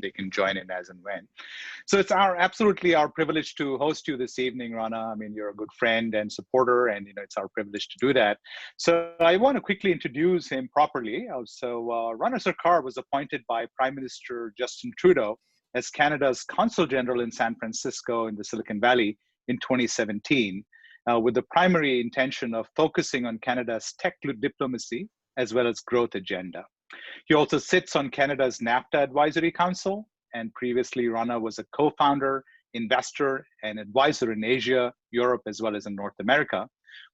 they can join in as and when. So it's absolutely our privilege to host you this evening, Rana. I mean, you're a good friend and supporter, and it's our privilege to do that. So I want to quickly introduce him properly. So Rana Sarkar was appointed by Prime Minister Justin Trudeau as Canada's Consul General in San Francisco in the Silicon Valley in 2017, with the primary intention of focusing on Canada's tech diplomacy as well as growth agenda. He also sits on Canada's NAFTA Advisory Council, and previously Rana was a co-founder, investor, and advisor in Asia, Europe, as well as in North America,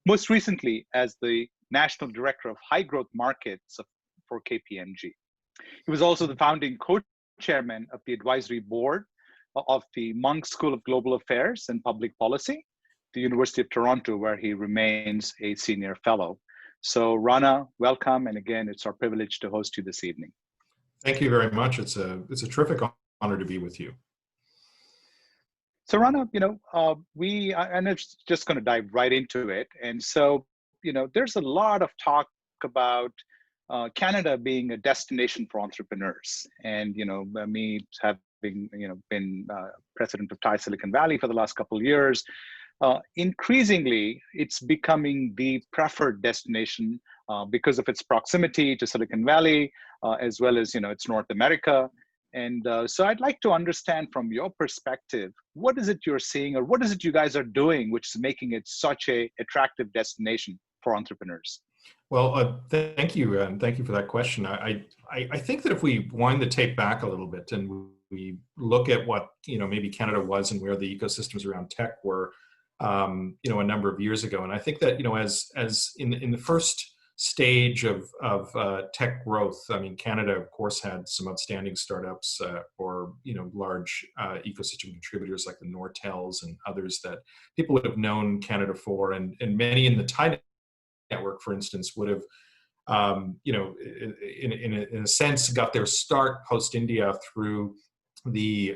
most recently as the National Director of High Growth Markets for KPMG. He was also the founding co-chairman of the advisory board of the Munk School of Global Affairs and Public Policy, the University of Toronto, where he remains a senior fellow. So Rana, welcome. And again, it's our privilege to host you this evening. Thank you very much. It's a terrific honor to be with you. So Rana, I'm just going to dive right into it. And so, there's a lot of talk about Canada being a destination for entrepreneurs. And, me having, been president of Thai Silicon Valley for the last couple of years, increasingly, it's becoming the preferred destination because of its proximity to Silicon Valley, as well as, it's North America. And so I'd like to understand from your perspective, what is it you're seeing, or what is it you guys are doing, which is making it such an attractive destination for entrepreneurs? Well, thank you. And thank you for that question. I think that if we wind the tape back a little bit and we look at what, maybe Canada was and where the ecosystems around tech were, a number of years ago. And I think that, as in the first stage of tech growth, I mean, Canada, of course, had some outstanding startups or, large ecosystem contributors like the Nortels and others that people would have known Canada for. And many in the Thai network, for instance, would have, in a sense, got their start post-India through the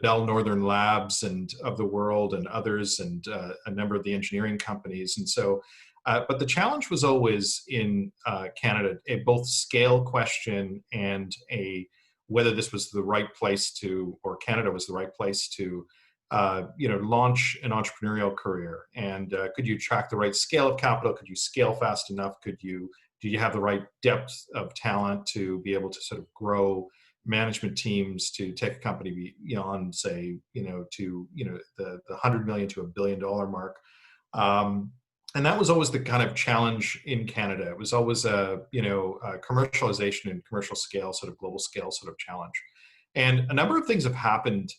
Bell Northern Labs and of the world and others, and a number of the engineering companies. And so, but the challenge was always in Canada, a both scale question and whether this was the right place to, or Canada was the right place to, launch an entrepreneurial career. And could you attract the right scale of capital? Could you scale fast enough? Do you have the right depth of talent to be able to sort of grow management teams to take a company beyond, say, to the 100 million to $1 billion mark, and that was always the kind of challenge in Canada. It was always a commercialization and commercial scale, sort of global scale, sort of challenge. And a number of things have happened,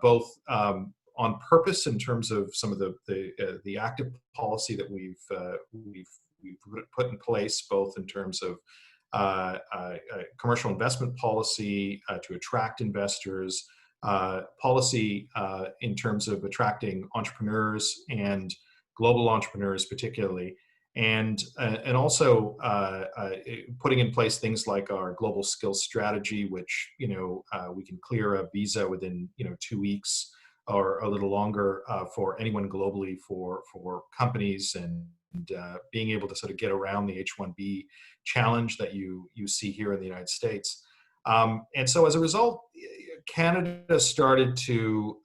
both on purpose in terms of some of the active policy that we've put in place, both in terms of commercial investment policy to attract investors, policy in terms of attracting entrepreneurs and global entrepreneurs particularly, and also putting in place things like our global skills strategy, which we can clear a visa within 2 weeks or a little longer for anyone globally for companies, and being able to sort of get around the H-1B challenge that you see here in the United States. And so as a result, Canada started to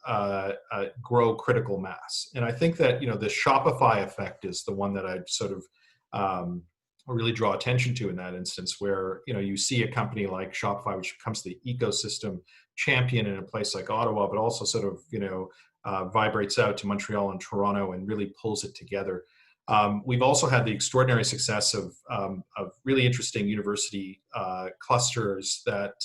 grow critical mass. And I think that, the Shopify effect is the one that I'd sort of really draw attention to in that instance, where, you see a company like Shopify, which becomes the ecosystem champion in a place like Ottawa, but also sort of, vibrates out to Montreal and Toronto and really pulls it together. We've also had the extraordinary success of really interesting university clusters that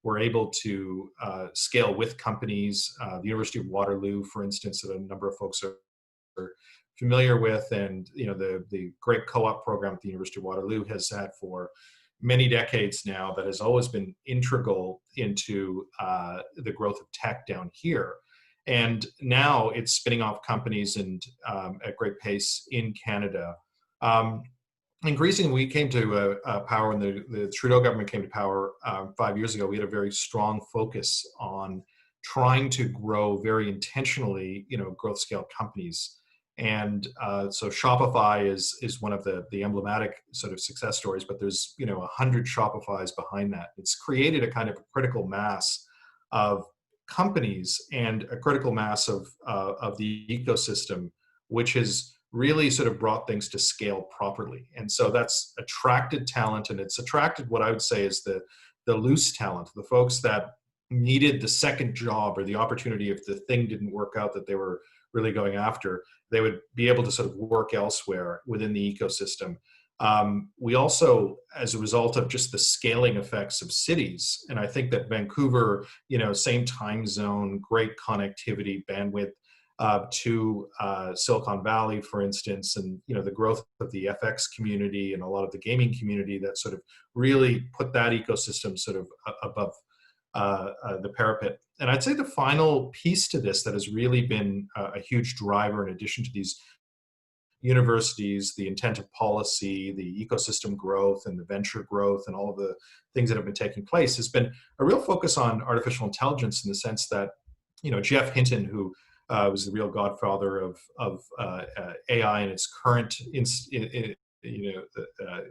were able to scale with companies. The University of Waterloo, for instance, that a number of folks are familiar with, and the great co-op program at the University of Waterloo has had for many decades now, that has always been integral into the growth of tech down here. And now it's spinning off companies and at great pace in Canada. Increasingly, we came to power when the Trudeau government came to power 5 years ago. We had a very strong focus on trying to grow very intentionally, growth scale companies. And so Shopify is one of the emblematic sort of success stories, but there's 100 Shopifys behind that. It's created a kind of critical mass of companies and a critical mass of the ecosystem, which has really sort of brought things to scale properly. And so that's attracted talent, and it's attracted what I would say is the loose talent, the folks that needed the second job or the opportunity if the thing didn't work out that they were really going after, they would be able to sort of work elsewhere within the ecosystem. We also, as a result of just the scaling effects of cities, and I think that Vancouver, same time zone, great connectivity, bandwidth to Silicon Valley, for instance, and the growth of the FX community and a lot of the gaming community that sort of really put that ecosystem sort of above the parapet. And I'd say the final piece to this that has really been a huge driver, in addition to these universities, the intent of policy, the ecosystem growth and the venture growth and all of the things that have been taking place, has been a real focus on artificial intelligence, in the sense that, Jeff Hinton, who was the real godfather of AI in its current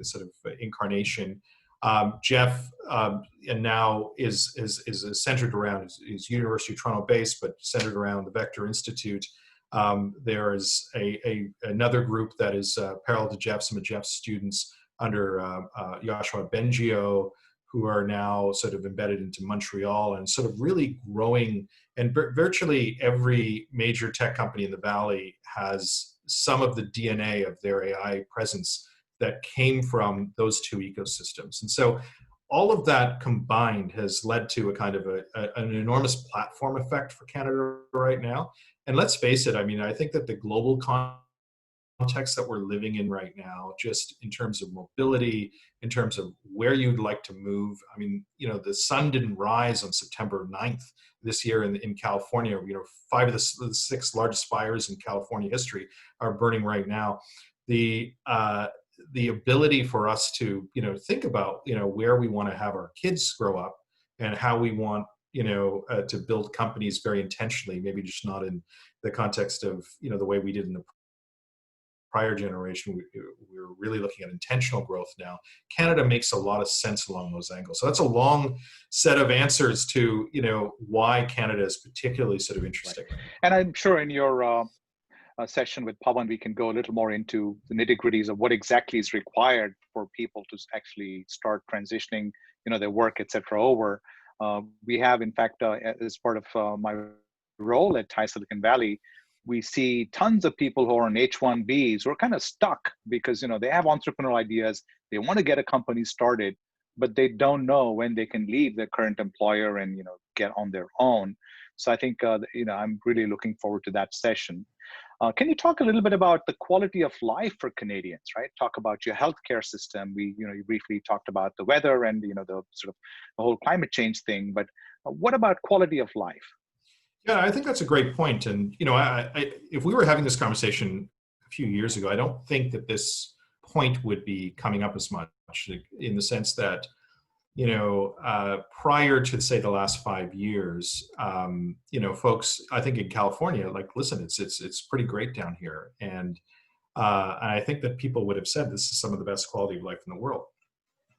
sort of incarnation. Jeff, and now is centered around, is University of Toronto based, but centered around the Vector Institute. There is another group that is parallel to Jeff, some of Jeff's students under Yoshua Bengio, who are now sort of embedded into Montreal and sort of really growing. And virtually every major tech company in the Valley has some of the DNA of their AI presence that came from those two ecosystems. And so all of that combined has led to a kind of an enormous platform effect for Canada right now. And let's face it, I mean, I think that the global context that we're living in right now, just in terms of mobility, in terms of where you'd like to move, I mean, the sun didn't rise on September 9th this year in California. 5 of the 6 largest fires in California history are burning right now. The ability for us to, think about, where we want to have our kids grow up and how we want, to build companies very intentionally, maybe just not in the context of, the way we did in the prior generation. We're really looking at intentional growth now. Canada makes a lot of sense along those angles. So that's a long set of answers to, why Canada is particularly sort of interesting. Right. And I'm sure in your session with Pavan, we can go a little more into the nitty-gritties of what exactly is required for people to actually start transitioning, their work, et cetera, over. We have, in fact, as part of my role at Silicon Valley, we see tons of people who are on H-1Bs who are kind of stuck because, they have entrepreneurial ideas. They want to get a company started, but they don't know when they can leave their current employer and, get on their own. So I think, I'm really looking forward to that session. Can you talk a little bit about the quality of life for Canadians, right? Talk about your healthcare system. You briefly talked about the weather and, the sort of the whole climate change thing, but what about quality of life? Yeah, I think that's a great point. And, if we were having this conversation a few years ago, I don't think that this point would be coming up as much, in the sense that, prior to, say, the last 5 years, folks, I think in California, like, listen, it's pretty great down here. And I think that people would have said this is some of the best quality of life in the world.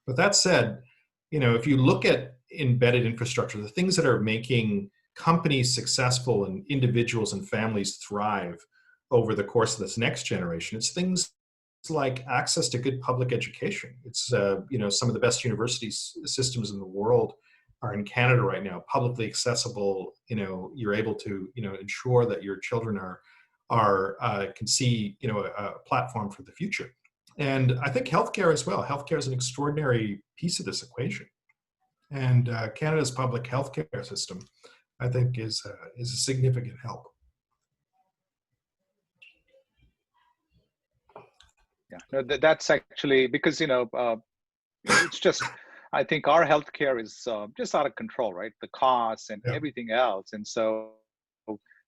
But that said, if you look at embedded infrastructure, the things that are making companies successful and individuals and families thrive over the course of this next generation, it's things like access to good public education. It's some of the best university systems in the world are in Canada right now, publicly accessible. You're able to ensure that your children can see a platform for the future. And I think healthcare as well. Healthcare is an extraordinary piece of this equation, and Canada's public healthcare system, I think, is a significant help. Yeah, no, that's actually because, it's just, I think our healthcare is just out of control, right? The costs and everything else. And so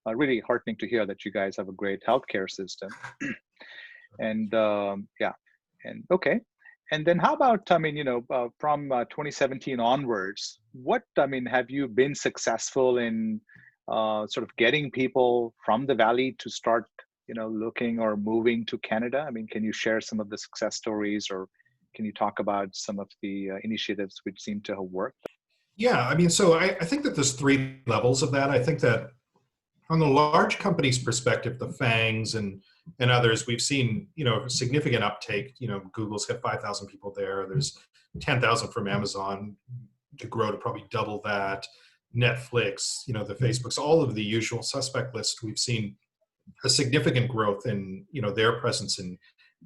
really heartening to hear that you guys have a great healthcare system. And and okay. And then how about, from 2017 onwards, have you been successful in sort of getting people from the Valley to start, looking or moving to Canada? Can you share some of the success stories, or can you talk about some of the initiatives which seem to have worked? Yeah, I mean, so I think that there's three levels of that. I think that on the large companies' perspective, the FANGs and others, we've seen, a significant uptake. Google's got 5,000 people there. There's 10,000 from Amazon to grow to probably double that. Netflix, the Facebooks, all of the usual suspect list. We've seen a significant growth in, their presence in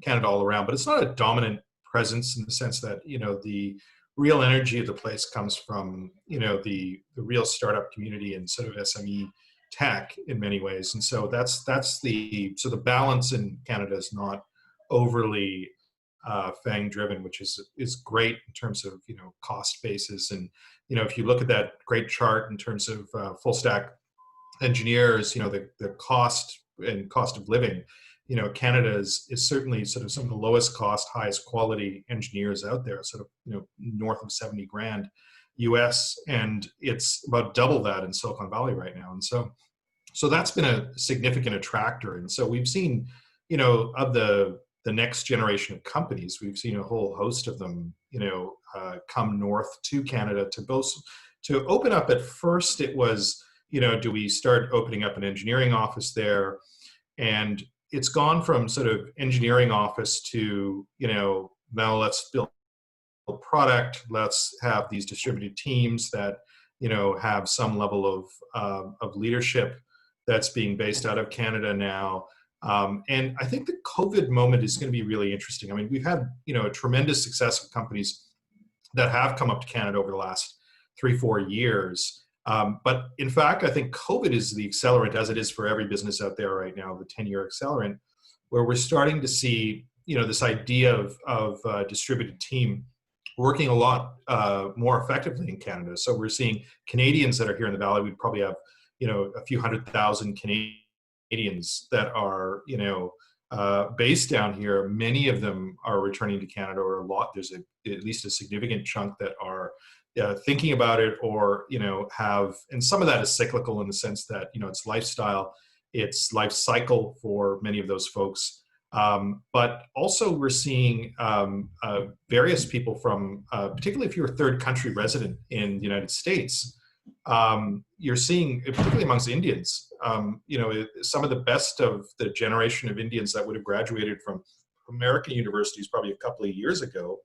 Canada all around, but it's not a dominant presence in the sense that, the real energy of the place comes from, the real startup community and sort of SME tech in many ways. And so that's the balance in Canada is not overly FANG driven, which is great in terms of, cost basis. And, if you look at that great chart in terms of full stack engineers, the cost and cost of living, Canada is certainly sort of some of the lowest cost, highest quality engineers out there, sort of, north of 70 grand US, and it's about double that in Silicon Valley right now. And so that's been a significant attractor. And so we've seen, of the next generation of companies, we've seen a whole host of them, come north to Canada to open up. At first it was, do we start opening up an engineering office there? And it's gone from sort of engineering office to, now let's build a product. Let's have these distributed teams that, have some level of leadership that's being based out of Canada now. And I think the COVID moment is going to be really interesting. I mean, we've had, a tremendous success of companies that have come up to Canada over the last 3-4 years. But in fact, I think COVID is the accelerant, as it is for every business out there right now, the 10-year accelerant, where we're starting to see, this idea of distributed team working a lot more effectively in Canada. So we're seeing Canadians that are here in the Valley. We probably have, a few 100,000 Canadians that are, based down here. Many of them are returning to Canada, or a lot. There's at least a significant chunk that are thinking about it, or have, and some of that is cyclical in the sense that it's lifestyle, it's life cycle for many of those folks. But also we're seeing various people from, particularly if you're a third country resident in the United States, you're seeing, particularly amongst Indians, some of the best of the generation of Indians that would have graduated from American universities probably a couple of years ago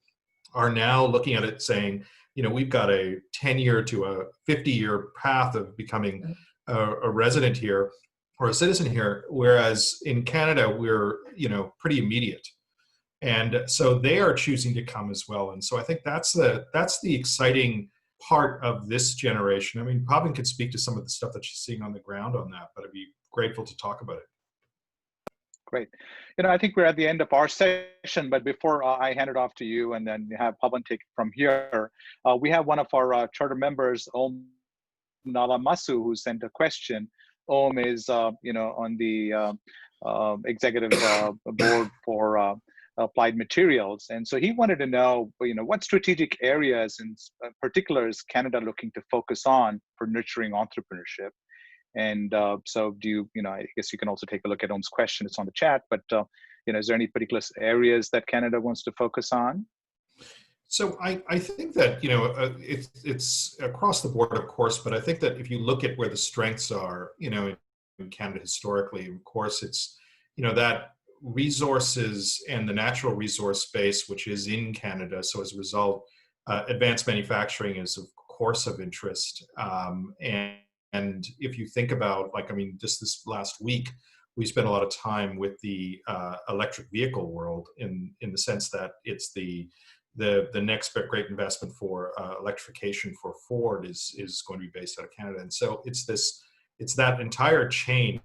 are now looking at it saying, we've got a 10-year to a 50-year path of becoming a resident here or a citizen here, whereas in Canada, we're, pretty immediate. And so they are choosing to come as well. And so I think that's the exciting part of this generation. I mean, Pavan could speak to some of the stuff that she's seeing on the ground on that, but I'd be grateful to talk about it. Great. I think we're at the end of our session, but before I hand it off to you and then have Pavan take it from here, we have one of our charter members, Om Nalamasu, who sent a question. Om is, on the executive board for applied materials. And so he wanted to know, what strategic areas in particular is Canada looking to focus on for nurturing entrepreneurship? And so do you, I guess you can also take a look at Om's question. It's on the chat, but, is there any particular areas that Canada wants to focus on? So I think that, it's across the board, of course, but I think that if you look at where the strengths are, in Canada historically, of course, it's, that resources and the natural resource space, which is in Canada. So as a result, advanced manufacturing is, of course, of interest. And if you think about, just this last week, we spent a lot of time with the electric vehicle world in the sense that it's the next great investment for electrification for Ford is going to be based out of Canada. And so it's that entire chain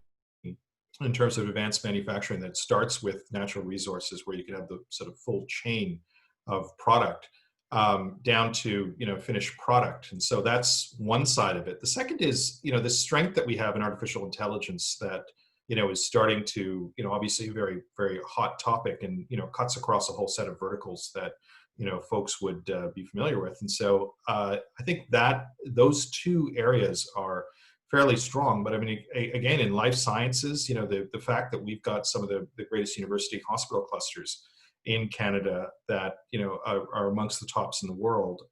in terms of advanced manufacturing that starts with natural resources, where you can have the sort of full chain of product down to finished product. And so that's one side of it. The second is the strength that we have in artificial intelligence that is starting to obviously a very, very hot topic, and cuts across a whole set of verticals that folks would be familiar with. And so I think that those two areas are fairly strong. But I mean, again, in life sciences, the fact that we've got some of the greatest university hospital clusters in Canada that, are amongst the tops in the world,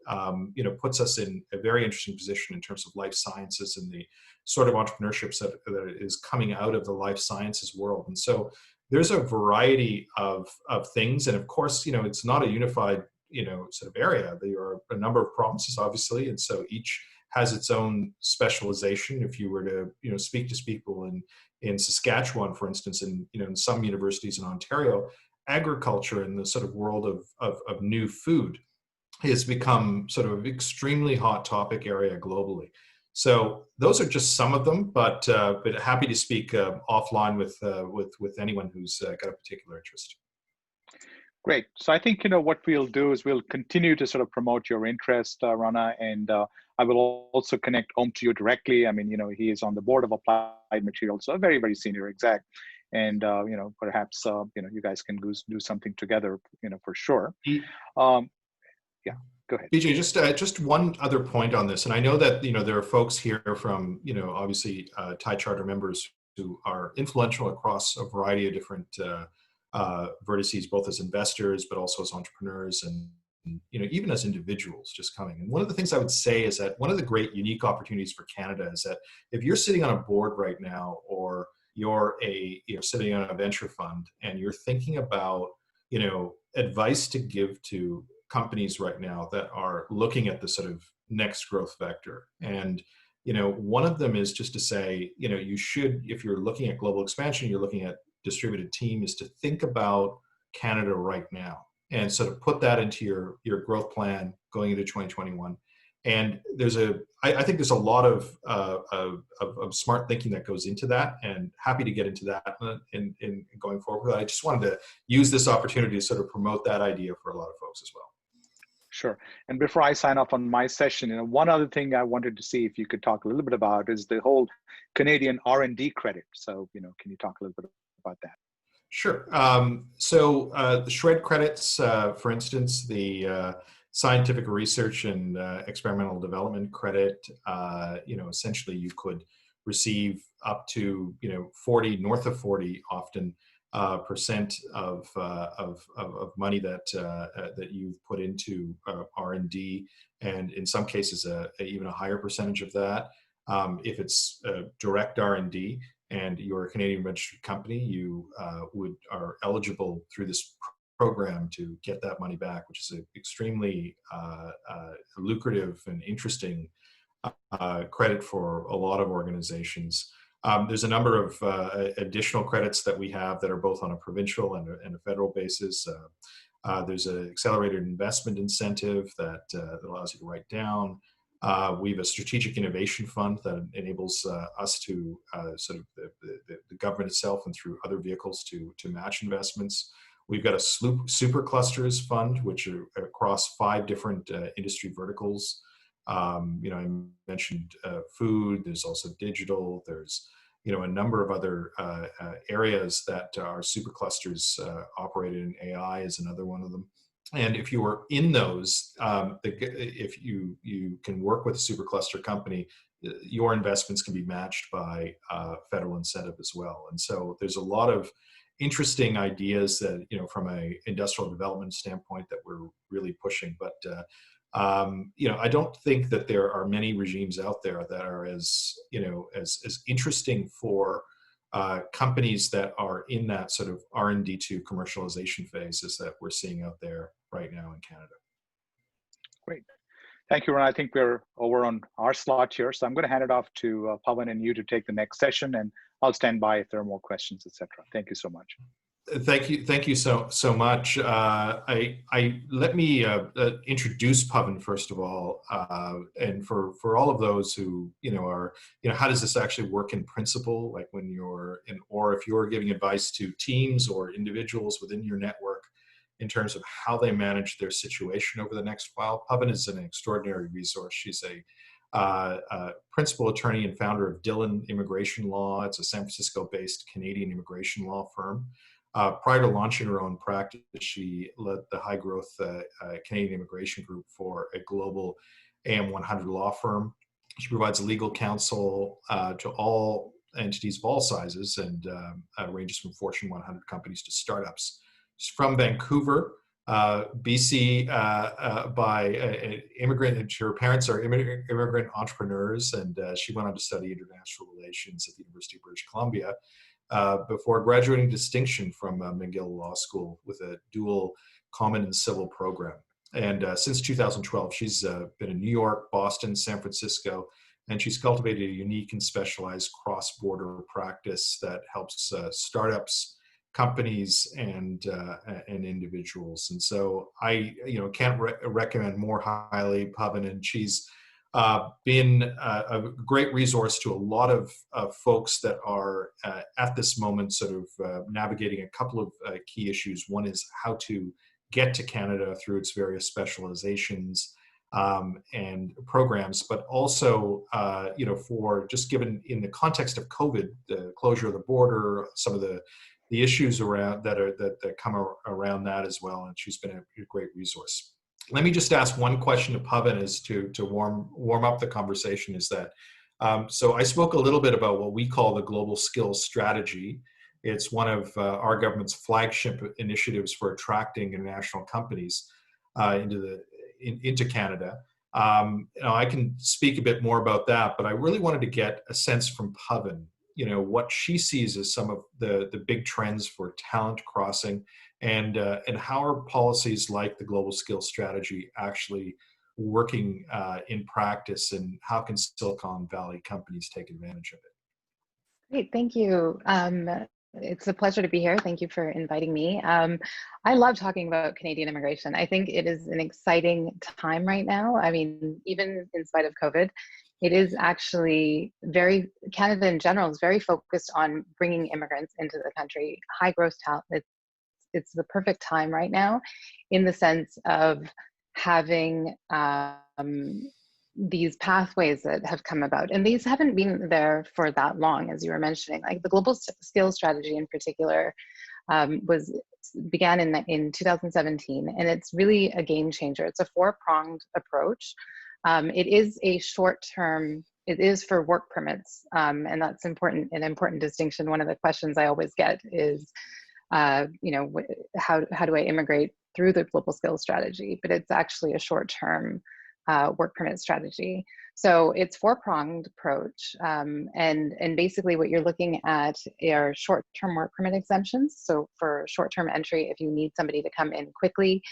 puts us in a very interesting position in terms of life sciences and the sort of entrepreneurship that is coming out of the life sciences world. And so there's a variety of things. And of course, it's not a unified, sort of area. There are a number of provinces, obviously. And so each has its own specialization. If you were to, speak to people in Saskatchewan, for instance, and, in some universities in Ontario, agriculture in the sort of world of new food has become sort of extremely hot topic area globally. So those are just some of them, but happy to speak offline with anyone who's got a particular interest. Great. So I think, what we'll do is we'll continue to sort of promote your interest, Rana, and I will also connect Om to you directly. I mean, he is on the board of Applied Materials, so a very, very senior exec. And, perhaps, you guys can do something together, for sure. Yeah, go ahead. BJ, just one other point on this. And I know that, there are folks here from, obviously Thai Charter members who are influential across a variety of different vertices, both as investors, but also as entrepreneurs and, even as individuals just coming. And one of the things I would say is that one of the great unique opportunities for Canada is that if you're sitting on a board right now, or you're sitting on a venture fund and you're thinking about, advice to give to companies right now that are looking at the sort of next growth vector. And, one of them is just to say, you should, if you're looking at global expansion, you're looking at distributed team, is to think about Canada right now and sort of put that into your growth plan going into 2021. And I think there's a lot of smart thinking that goes into that, and happy to get into that in going forward. I just wanted to use this opportunity to sort of promote that idea for a lot of folks as well. Sure. And before I sign off on my session, one other thing I wanted to see if you could talk a little bit about is the whole Canadian R&D credit. So, can you talk a little bit about that? Sure. So the SHRED credits, for instance, the scientific research and experimental development credit, essentially you could receive up to, north of 40 often percent of money that you've put into R&D, and in some cases even a higher percentage of that. If it's direct R&D and you're a Canadian registered company, you are eligible through this program to get that money back, which is an extremely lucrative and interesting credit for a lot of organizations. There's a number of additional credits that we have that are both on a provincial and a federal basis. There's an accelerated investment incentive that allows you to write down. We have a strategic innovation fund that enables us to sort of the government itself and through other vehicles to match investments. We've got a super clusters fund, which are across 5 different industry verticals. I mentioned food. There's also digital. There's a number of other areas that our super clusters operate in. AI is another one of them. And if you are in those, if you can work with a supercluster company, your investments can be matched by federal incentive as well. And so there's a lot of interesting ideas that, from a industrial development standpoint that we're really pushing. But, I don't think that there are many regimes out there that are as interesting for companies that are in that sort of R&D to commercialization phases that we're seeing out there right now in Canada. Great. Thank you, Ron. I think we're over on our slot here. So I'm going to hand it off to Pavan and you to take the next session, and I'll stand by if there are more questions, etc. Thank you so much. Thank you so much. Let me introduce Pavan first of all, and for all of those who are how does this actually work in principle? Like when you're or if you're giving advice to teams or individuals within your network in terms of how they manage their situation over the next while. Pavan is an extraordinary resource. She's a principal attorney and founder of Dhillon Immigration Law. It's a San Francisco-based Canadian immigration law firm. Prior to launching her own practice, she led the high-growth Canadian immigration group for a global AM 100 law firm. She provides legal counsel to all entities of all sizes and ranges from Fortune 100 companies to startups. She's from Vancouver, BC, by an immigrant, and her parents are immigrant entrepreneurs, and she went on to study international relations at the University of British Columbia before graduating distinction from McGill Law School with a dual common and civil program. And since 2012, she's been in New York, Boston, San Francisco, and she's cultivated a unique and specialized cross-border practice that helps startups, companies, and individuals. And so I, can't recommend more highly Pavan, and she's been a great resource to a lot of folks that are at this moment sort of navigating a couple of key issues. One is how to get to Canada through its various specializations and programs, but also, for just given in the context of COVID, the closure of the border, some of the issues around that come around that as well. And she's been a great resource. Let me just ask one question to Pavan is to warm up the conversation is that, so I spoke a little bit about what we call the Global Skills Strategy. It's one of our government's flagship initiatives for attracting international companies into Canada. I can speak a bit more about that, but I really wanted to get a sense from Pavan, what she sees as some of the big trends for talent crossing, and how are policies like the Global Skills Strategy actually working in practice, and how can Silicon Valley companies take advantage of it? Great, thank you. It's a pleasure to be here. Thank you for inviting me. I love talking about Canadian immigration. I think it is an exciting time right now. I mean, even in spite of COVID, it is actually Canada in general is very focused on bringing immigrants into the country, high growth talent. It's the perfect time right now in the sense of having these pathways that have come about, and these haven't been there for that long, as you were mentioning. Like the Global Skills Strategy in particular began in 2017, and it's really a game changer. It's a four-pronged approach. It is a short-term. It is for work permits, and that's important. An important distinction. One of the questions I always get is, how do I immigrate through the Global Skills Strategy? But it's actually a short-term work permit strategy. So it's four-pronged approach, and basically what you're looking at are short-term work permit exemptions. So for short-term entry, if you need somebody to come in quickly,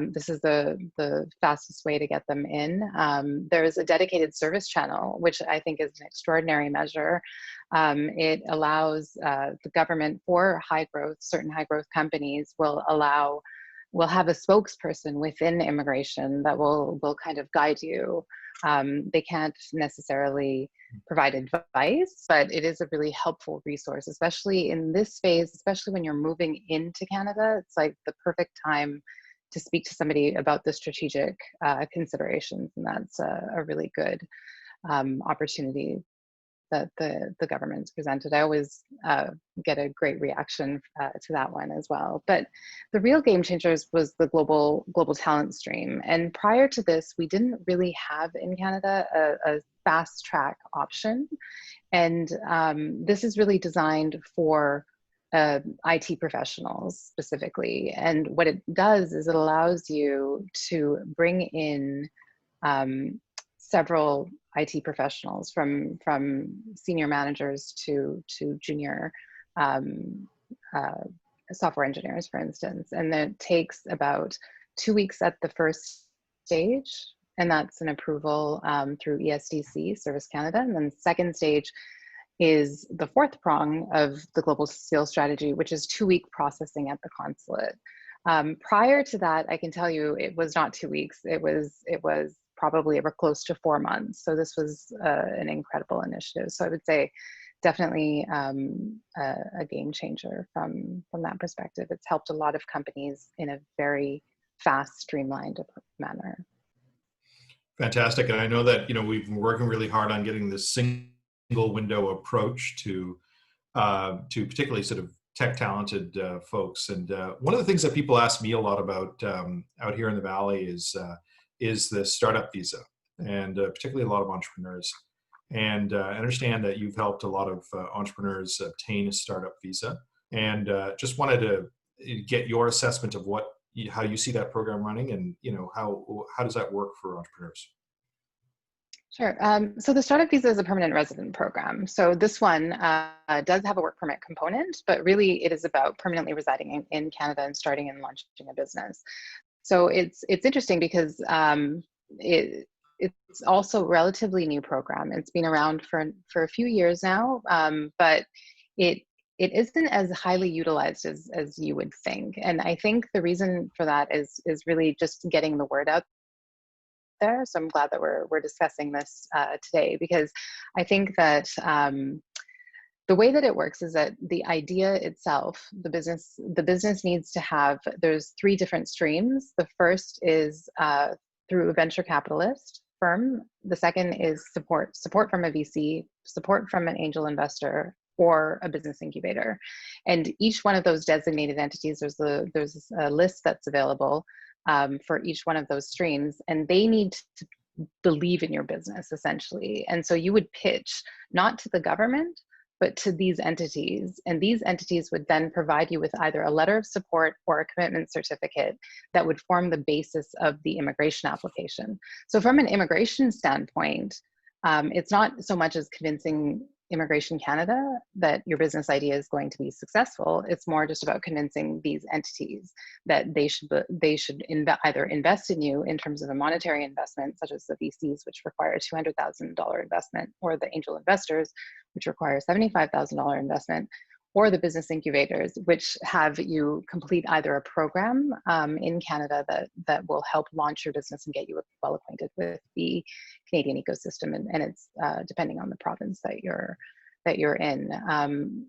this is the fastest way to get them in. There's a dedicated service channel, which I think is an extraordinary measure. It allows the government for certain high growth companies will have a spokesperson within immigration that will kind of guide you. They can't necessarily provide advice, but it is a really helpful resource, especially in this phase, especially when you're moving into Canada. It's like the perfect time to speak to somebody about the strategic considerations, and that's a really good opportunity that the government's presented. I always get a great reaction to that one as well. But the real game changers was the global talent stream. And prior to this, we didn't really have in Canada a fast track option. And this is really designed for IT professionals specifically. And what it does is it allows you to bring in several IT professionals, from senior managers to junior software engineers, for instance. And it takes about 2 weeks at the first stage, and that's an approval through ESDC, Service Canada. And then the second stage is the fourth prong of the Global Skills Strategy, which is 2-week processing at the consulate. Prior to that, I can tell you it was not 2 weeks. It was probably ever close to 4 months. So this was an incredible initiative. So I would say definitely a game changer from that perspective. It's helped a lot of companies in a very fast, streamlined manner. Fantastic. And I know that, we've been working really hard on getting this single window approach to particularly sort of tech talented folks. And one of the things that people ask me a lot about out here in the Valley is the startup visa, and particularly a lot of entrepreneurs. And I understand that you've helped a lot of entrepreneurs obtain a startup visa, and just wanted to get your assessment of how you see that program running, and how does that work for entrepreneurs? Sure. So the startup visa is a permanent resident program. So this one does have a work permit component, but really it is about permanently residing in Canada and starting and launching a business. So it's interesting because it's also a relatively new program. It's been around for a few years now, but it isn't as highly utilized as you would think. And I think the reason for that is really just getting the word out there. So I'm glad that we're discussing this today, because I think that the way that it works is that the idea itself, the business needs to have, there's 3 different streams. The first is through a venture capitalist firm. The second is support from a VC, support from an angel investor, or a business incubator. And each one of those designated entities, there's a list that's available for each one of those streams, and they need to believe in your business, essentially. And so you would pitch not to the government, but to these entities. And these entities would then provide you with either a letter of support or a commitment certificate that would form the basis of the immigration application. So from an immigration standpoint, it's not so much as convincing Immigration Canada that your business idea is going to be successful. It's more just about convincing these entities that they should either invest in you in terms of a monetary investment, such as the VCs, which require a $200,000 investment, or the angel investors, which require a $75,000 investment, or the business incubators, which have you complete either a program in Canada that will help launch your business and get you well acquainted with the Canadian ecosystem, and it's depending on the province that you're in.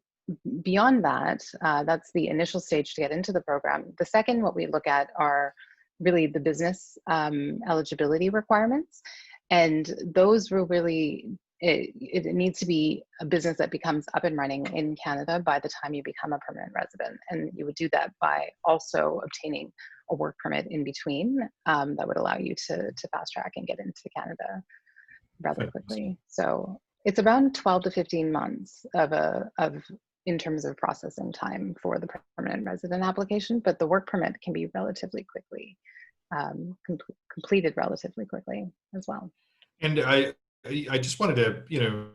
Beyond that, that's the initial stage to get into the program. The second, what we look at are really the business eligibility requirements, and those will really, it needs to be a business that becomes up and running in Canada by the time you become a permanent resident. And you would do that by also obtaining a work permit in between that would allow you to fast track and get into Canada rather quickly. So it's around 12 to 15 months in terms of processing time for the permanent resident application, but the work permit can be relatively quickly completed relatively quickly as well. And I just wanted to,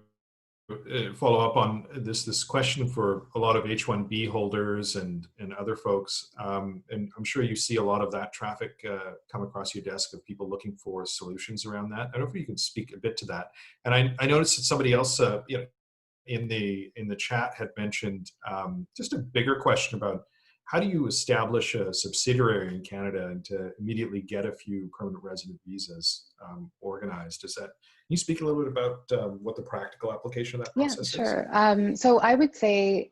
follow up on this question for a lot of H-1B holders and other folks. And I'm sure you see a lot of that traffic come across your desk of people looking for solutions around that. I don't know if you can speak a bit to that. And I noticed that somebody else, in the chat had mentioned just a bigger question about how do you establish a subsidiary in Canada and to immediately get a few permanent resident visas organized? Can you speak a little bit about what the practical application of that process is? Yeah, sure. So I would say,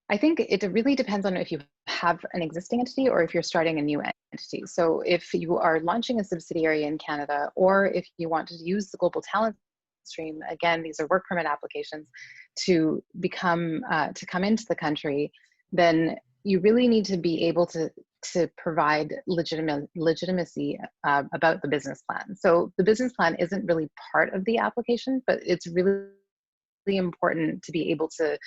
I think it really depends on if you have an existing entity or if you're starting a new entity. So if you are launching a subsidiary in Canada, or if you want to use the global talent stream, again, these are work permit applications to come into the country, then you really need to be able to provide legitimacy about the business plan. So the business plan isn't really part of the application, but it's really important to be able to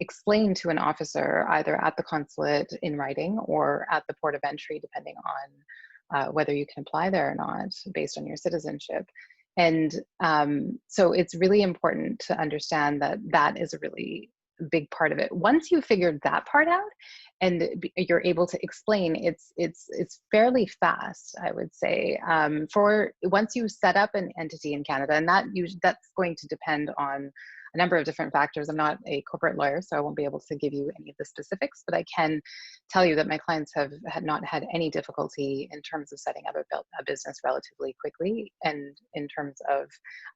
explain to an officer either at the consulate in writing or at the port of entry, depending on whether you can apply there or not based on your citizenship. And so it's really important to understand that that is a really big part of it. Once you've figured that part out and you're able to explain, it's fairly fast, I would say. For once you set up an entity in Canada, and that's going to depend on a number of different factors. I'm not a corporate lawyer, so I won't be able to give you any of the specifics, but I can tell you that my clients have not had any difficulty in terms of setting up a business relatively quickly. And in terms of,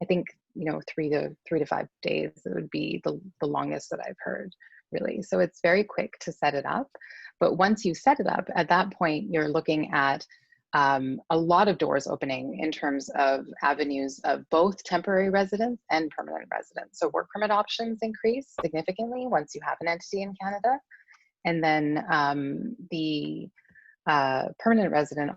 I think, 3 to 5 days, it would be the longest that I've heard, really. So it's very quick to set it up. But once you set it up, at that point, you're looking at a lot of doors opening in terms of avenues of both temporary residence and permanent residence. So work permit options increase significantly once you have an entity in Canada. And then the permanent resident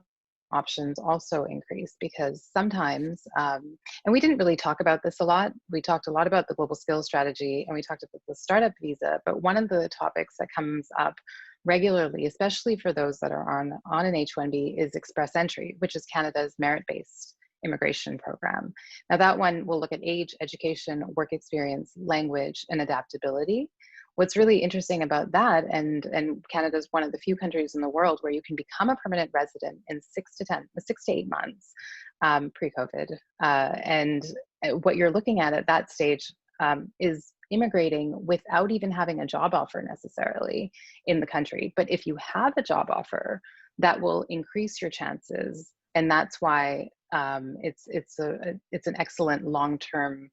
options also increase, because sometimes, and we didn't really talk about this a lot. We talked a lot about the global skills strategy and we talked about the startup visa, but one of the topics that comes up regularly, especially for those that are on an H-1B, is express entry, which is Canada's merit-based immigration program. Now that one will look at age, education, work experience, language, and adaptability. What's really interesting about that, and Canada is one of the few countries in the world where you can become a permanent resident in 6 to 8 months pre-COVID. And what you're looking at that stage is immigrating without even having a job offer necessarily in the country. But if you have a job offer, that will increase your chances. And that's why it's an excellent long-term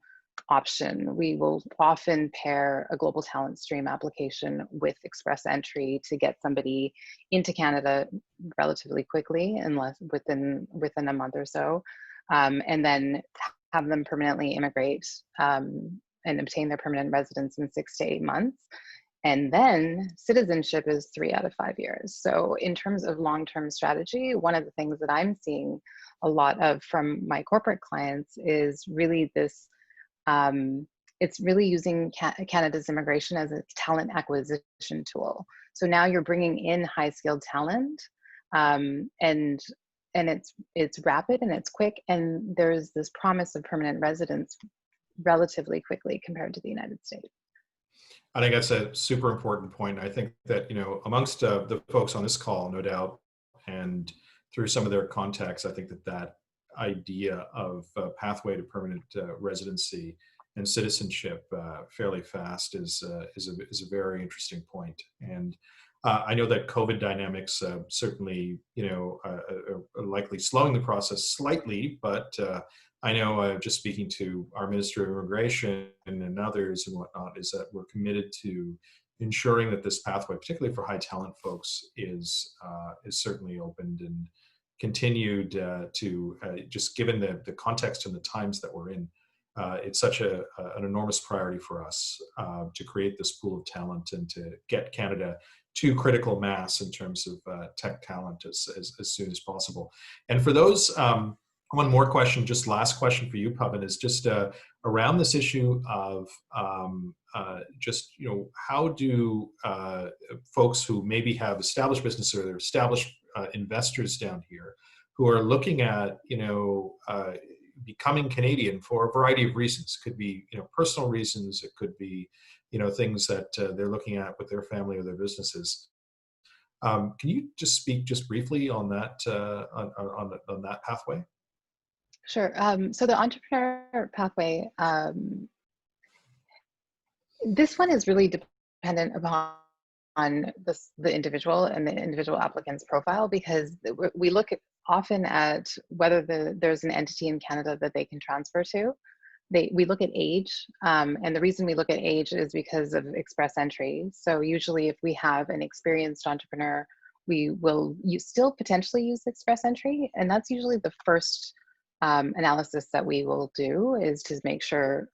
option. We will often pair a global talent stream application with express entry to get somebody into Canada relatively quickly, unless within a month or so, and then have them permanently immigrate and obtain their permanent residence in 6 to 8 months. And then citizenship is 3 out of 5 years. So in terms of long-term strategy, one of the things that I'm seeing a lot of from my corporate clients is really this, it's really using Canada's immigration as a talent acquisition tool. So now you're bringing in high-skilled talent, and it's rapid and it's quick, and there's this promise of permanent residence relatively quickly compared to the United States. I think that's a super important point. I think that, amongst the folks on this call, no doubt, and through some of their contacts, I think that idea of pathway to permanent residency and citizenship fairly fast is a very interesting point. And I know that COVID dynamics certainly, are likely slowing the process slightly, but I know just speaking to our Minister of Immigration and others and whatnot, is that we're committed to ensuring that this pathway, particularly for high talent folks, is certainly opened and continued to just given the context and the times that we're in. It's such an enormous priority for us to create this pool of talent and to get Canada to critical mass in terms of tech talent as soon as possible. And for those, one more question, just last question for you, Pavan, is just around this issue of how do folks who maybe have established business or they're established investors down here who are looking at, becoming Canadian for a variety of reasons. Could be, personal reasons. It could be, things that they're looking at with their family or their businesses. Can you just speak just briefly on that on that pathway? Sure. So the entrepreneur pathway, this one is really dependent upon the individual and the individual applicant's profile, because we look often at whether there's an entity in Canada that they can transfer to. We look at age, and the reason we look at age is because of express entry. So usually if we have an experienced entrepreneur, we will still potentially use express entry, and that's usually the first analysis that we will do, is to make sure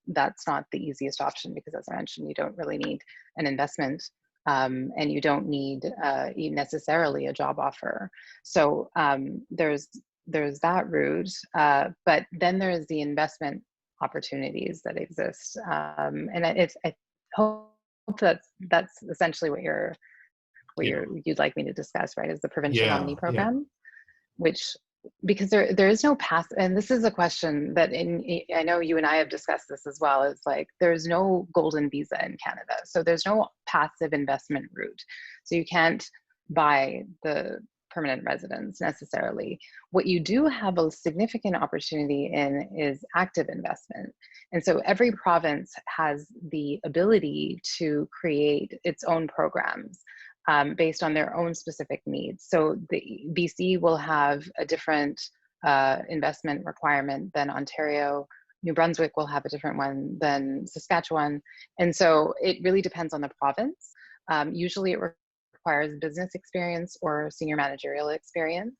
that's not the easiest option, because as I mentioned, you don't really need an investment and you don't need necessarily a job offer. So there's that route, but then there's the investment opportunities that exist, and I hope that's essentially what you'd like me to discuss, right? Is the Provincial Nominee Program, which, because there is no path, and this is a question that I know you and I have discussed this as well, is like there's no golden visa in Canada. So there's no passive investment route. So you can't buy the permanent residence necessarily. What you do have a significant opportunity in is active investment. And so every province has the ability to create its own programs based on their own specific needs. So the BC will have a different investment requirement than Ontario. New Brunswick will have a different one than Saskatchewan. And so it really depends on the province. Usually it requires business experience or senior managerial experience.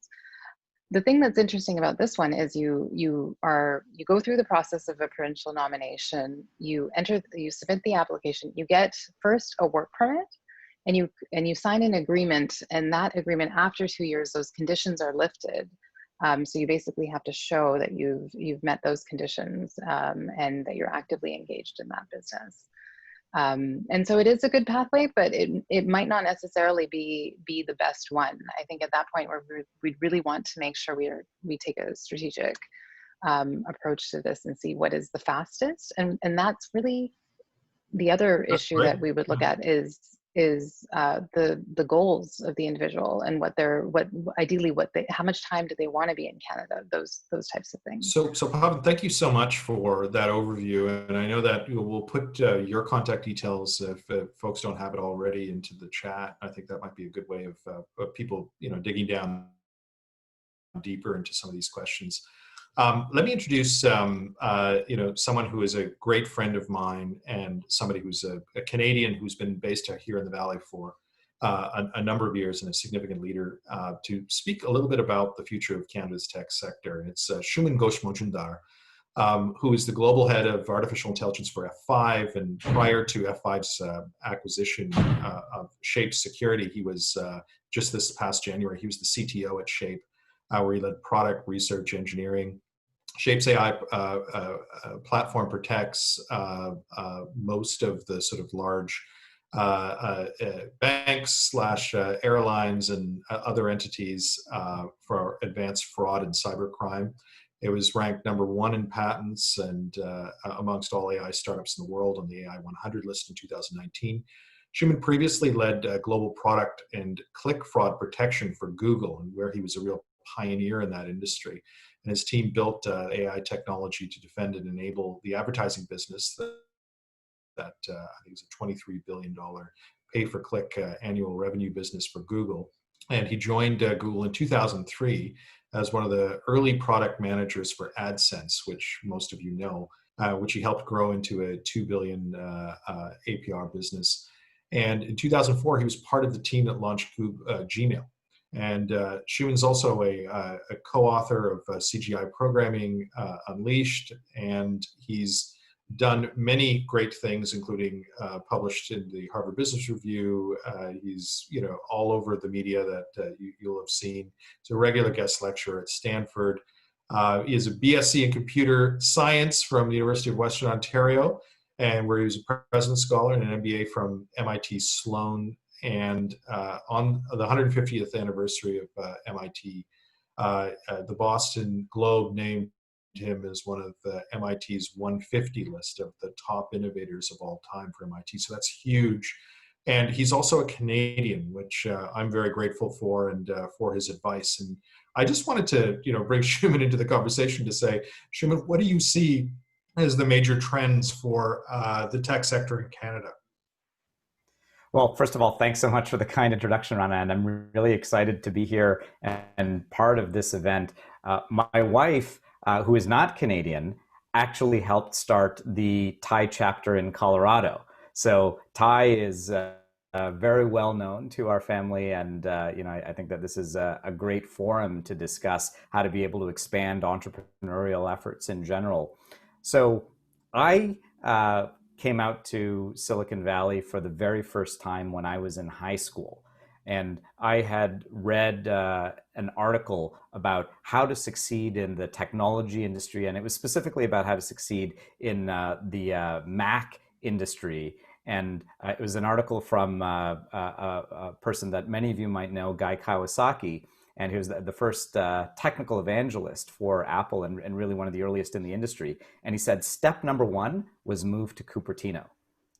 The thing that's interesting about this one is you go through the process of a provincial nomination, you submit the application, you get first a work permit, and you sign an agreement, and that agreement, after 2 years, those conditions are lifted. So you basically have to show that you've met those conditions and that you're actively engaged in that business. And so it is a good pathway, but it might not necessarily be the best one. I think at that point we'd really want to make sure we take a strategic approach to this and see what is the fastest. And that's really the other issue that we would look at is the goals of the individual and how much time do they want to be in Canada, those types of things. So Pavan, thank you so much for that overview. And I know that we'll put your contact details, if folks don't have it already, into the chat. I think that might be a good way of people, digging down deeper into some of these questions. Let me introduce, someone who is a great friend of mine and somebody who's a Canadian who's been based out here in the Valley for a number of years and a significant leader, to speak a little bit about the future of Canada's tech sector. And it's Shuman Ghosemajumder, who is the global head of artificial intelligence for F5. And prior to F5's acquisition of Shape Security, he was, just this past January, he was the CTO at Shape, where he led product research engineering. Shape's AI platform protects most of the sort of large banks / airlines and other entities for advanced fraud and cybercrime. It was ranked #1 in patents and amongst all AI startups in the world on the AI 100 list in 2019. Shuman previously led global product and click fraud protection for Google, and where he was a real pioneer in that industry. And his team built AI technology to defend and enable the advertising business that I think is a $23 billion pay-for-click annual revenue business for Google. And he joined Google in 2003 as one of the early product managers for AdSense, which most of you know, which he helped grow into a $2 billion APR business. And in 2004, he was part of the team that launched Gmail. And Shuman's also a co-author of CGI Programming Unleashed, and he's done many great things, including published in the Harvard Business Review. He's all over the media that you'll have seen. He's a regular guest lecturer at Stanford. He is a BSc in Computer Science from the University of Western Ontario, and where he was a President Scholar, and an MBA from MIT Sloan. And on the 150th anniversary of MIT, the Boston Globe named him as one of the MIT's 150 list of the top innovators of all time for MIT. So that's huge. And he's also a Canadian, which I'm very grateful for, and for his advice. And I just wanted to, bring Shuman into the conversation to say, Shuman, what do you see as the major trends for the tech sector in Canada? Well, first of all, thanks so much for the kind introduction, Rana, and I'm really excited to be here and part of this event. My wife, who is not Canadian, actually helped start the Thai chapter in Colorado. So Thai is very well known to our family, and I think that this is a great forum to discuss how to be able to expand entrepreneurial efforts in general. So I came out to Silicon Valley for the very first time when I was in high school. And I had read an article about how to succeed in the technology industry. And it was specifically about how to succeed in the Mac industry. And it was an article from a person that many of you might know, Guy Kawasaki. And he was the first technical evangelist for Apple, and really one of the earliest in the industry. And he said, step #1 was move to Cupertino.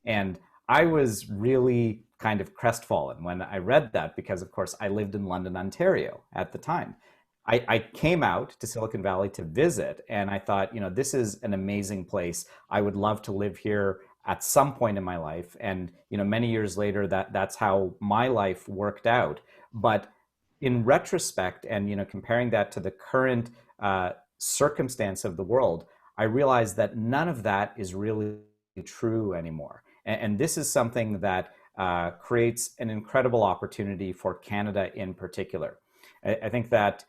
And I was really kind of crestfallen when I read that, because of course I lived in London, Ontario at the time. I came out to Silicon Valley to visit, and I thought, this is an amazing place. I would love to live here at some point in my life. And many years later, that's how my life worked out. But in retrospect, and comparing that to the current circumstance of the world, I realized that none of that is really true anymore. And this is something that creates an incredible opportunity for Canada in particular. I think that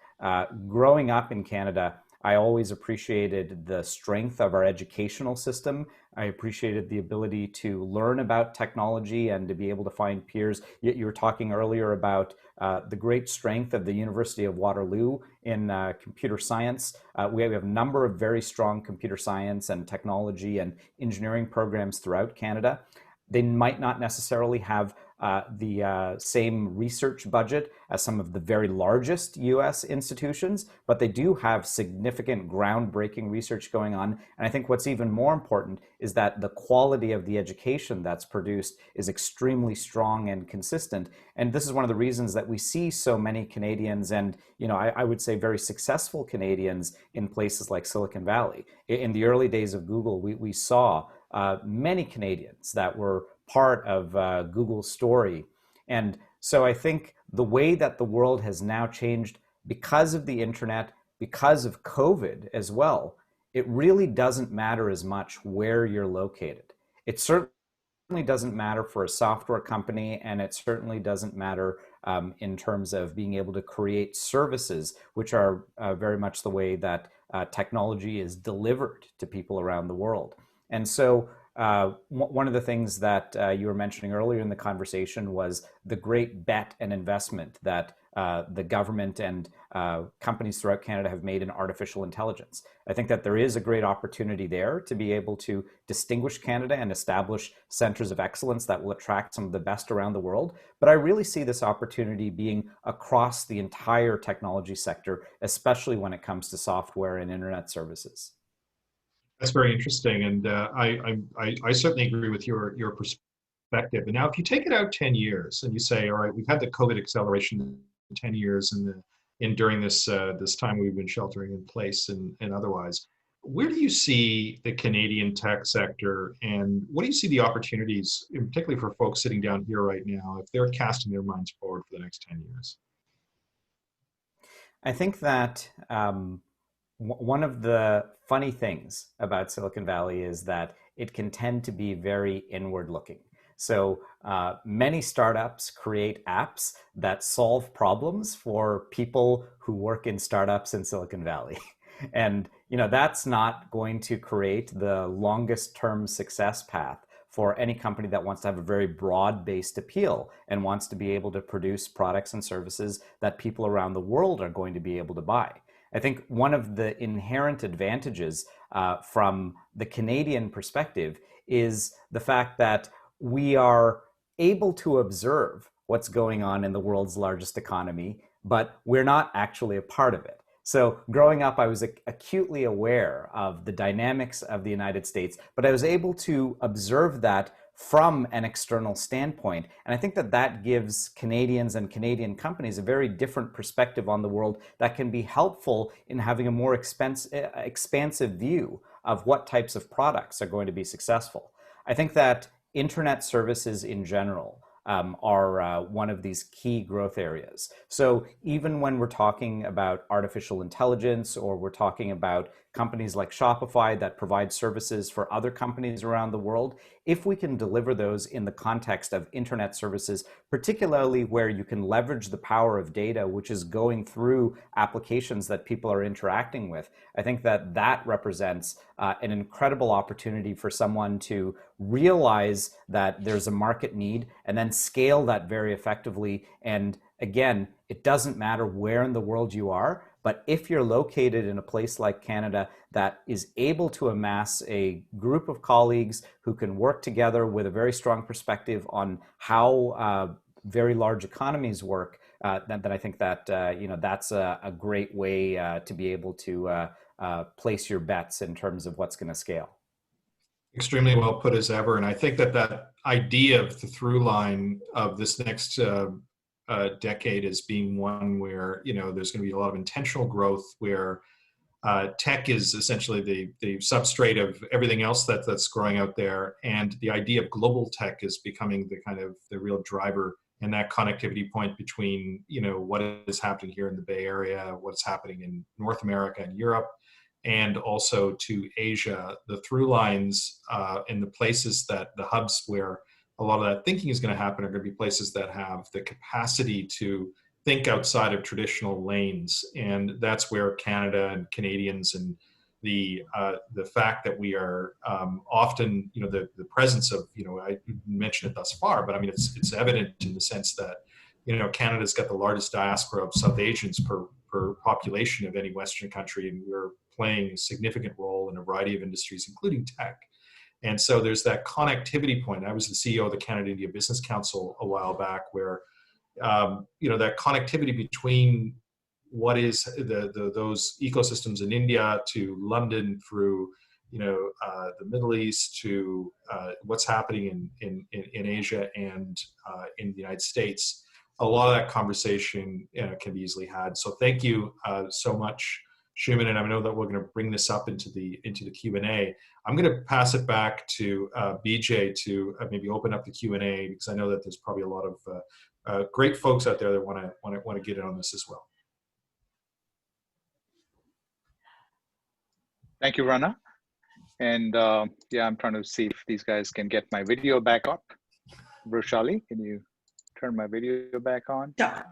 growing up in Canada, I always appreciated the strength of our educational system. I appreciated the ability to learn about technology and to be able to find peers. You were talking earlier about the great strength of the University of Waterloo in computer science. We have a number of very strong computer science and technology and engineering programs throughout Canada. They might not necessarily have the same research budget as some of the very largest US institutions, but they do have significant groundbreaking research going on. And I think what's even more important is that the quality of the education that's produced is extremely strong and consistent. And this is one of the reasons that we see so many Canadians and, I would say very successful Canadians in places like Silicon Valley. In the early days of Google, we saw many Canadians that were part of Google's story. And so I think the way that the world has now changed because of the internet, because of COVID as well, it really doesn't matter as much where you're located. It certainly doesn't matter for a software company, and it certainly doesn't matter in terms of being able to create services, which are very much the way that technology is delivered to people around the world. And so one of the things that you were mentioning earlier in the conversation was the great bet and investment that the government and companies throughout Canada have made in artificial intelligence. I think that there is a great opportunity there to be able to distinguish Canada and establish centers of excellence that will attract some of the best around the world. But I really see this opportunity being across the entire technology sector, especially when it comes to software and internet services. That's very interesting, and I certainly agree with your perspective. And now, if you take it out 10 years and you say, all right, we've had the COVID acceleration in 10 years, and during this this time we've been sheltering in place and otherwise, where do you see the Canadian tech sector, and what do you see the opportunities, particularly for folks sitting down here right now, if they're casting their minds forward for the next 10 years? I think that one of the funny things about Silicon Valley is that it can tend to be very inward looking. So many startups create apps that solve problems for people who work in startups in Silicon Valley. And that's not going to create the longest term success path for any company that wants to have a very broad-based appeal and wants to be able to produce products and services that people around the world are going to be able to buy. I think one of the inherent advantages from the Canadian perspective is the fact that we are able to observe what's going on in the world's largest economy, but we're not actually a part of it. So growing up, I was acutely aware of the dynamics of the United States, but I was able to observe that from an external standpoint. And I think that that gives Canadians and Canadian companies a very different perspective on the world that can be helpful in having a more expansive view of what types of products are going to be successful. I think that internet services in general are one of these key growth areas. So even when we're talking about artificial intelligence, or we're talking about companies like Shopify that provide services for other companies around the world, if we can deliver those in the context of internet services, particularly where you can leverage the power of data, which is going through applications that people are interacting with, I think that that represents an incredible opportunity for someone to realize that there's a market need and then scale that very effectively. And again, it doesn't matter where in the world you are, but if you're located in a place like Canada that is able to amass a group of colleagues who can work together with a very strong perspective on how very large economies work, then I think that that's a great way to be able to place your bets in terms of what's going to scale. Extremely well put as ever, and I think that idea of the through line of this next decade as being one where there's going to be a lot of intentional growth, where tech is essentially the substrate of everything else that's growing out there, and the idea of global tech is becoming the real driver, and that connectivity point between what is happening here in the Bay Area, what's happening in North America and Europe, and also to Asia. The through lines and the places that the hubs where a lot of that thinking is going to happen are going to be places that have the capacity to think outside of traditional lanes. And that's where Canada and Canadians and the fact that we are often, the presence of, I mentioned it thus far, but I mean, it's evident in the sense that, Canada's got the largest diaspora of South Asians per population of any Western country, and we're playing a significant role in a variety of industries, including tech. And so there's that connectivity point. I was the CEO of the Canada-India Business Council a while back, where that connectivity between what is those ecosystems in India to London, through the Middle East, to what's happening in Asia and in the United States. A lot of that conversation can be easily had. So thank you so much, Shuman, and I know that we're going to bring this up into the Q&A. I'm going to pass it back to BJ to maybe open up the Q&A, because I know that there's probably a lot of great folks out there that want to get in on this as well. Thank you, Rana. And yeah, I'm trying to see if these guys can get my video back up. Roshali, can you turn my video back on? Yeah.